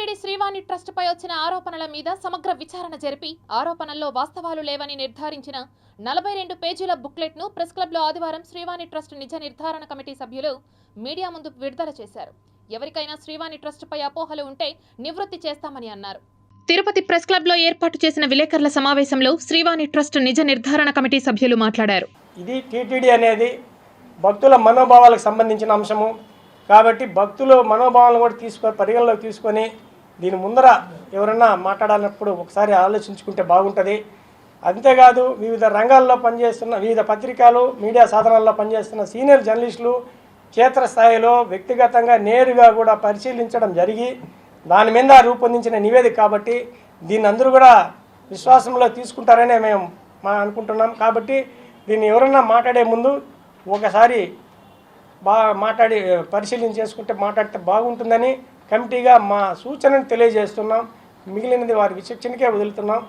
TTD Srivani trust పై వచ్చిన ఆరోపణల మీద సమగ్ర విచారణ జరిపి ఆరోపణల్లో వాస్తవాలు లేవని నిర్ధారించిన 42 పేజీల బుక్లెట్ ను ప్రెస్ క్లబ్ లో ఆదివారం శ్రీవాణి ట్రస్ట్ నిజ నిర్ధారణ కమిటీ సభ్యులు మీడియా ముందు విడుదల చేశారు. ఎవరికైనా శ్రీవాణి ట్రస్ట్ పై అపోహలు ఉంటే నివృత్తి చేస్తామని అన్నారు. తిరుపతి ప్రెస్ క్లబ్ లో ఏర్పాటు చేసిన విలేకరుల సమావేశంలో శ్రీవాణి ట్రస్ట్ నిజ నిర్ధారణ కమిటీ సభ్యులు మాట్లాడారు. ఇది టీటీడీ అనేది భక్తుల మనోభావాలకు సంబంధించిన అంశము కాబట్టి భక్తుల మనోభావాలను కూడా పరిగణలోకి తీసుకొని దీని ముందర ఎవరన్నా మాట్లాడాలన్నప్పుడు ఒకసారి ఆలోచించుకుంటే బాగుంటుంది. అంతేకాదు వివిధ రంగాల్లో పనిచేస్తున్న వివిధ పత్రికలు మీడియా సాధనాల్లో పనిచేస్తున్న సీనియర్ జర్నలిస్టులు క్షేత్రస్థాయిలో వ్యక్తిగతంగా నేరుగా కూడా పరిశీలించడం జరిగి దాని మీద రూపొందించిన నివేదిక కాబట్టి దీన్ని అందరూ కూడా విశ్వాసంలో తీసుకుంటారనే మేము అనుకుంటున్నాం. కాబట్టి దీన్ని ఎవరన్నా మాట్లాడే ముందు ఒకసారి మాట్లాడి పరిశీలన చేసుకుంటే మాట్లాడితే బాగుంటుందని కమిటీగా మా సూచనను తెలియజేస్తున్నాం. మిగిలినది వారి విచక్షణకే వదులుతున్నాం.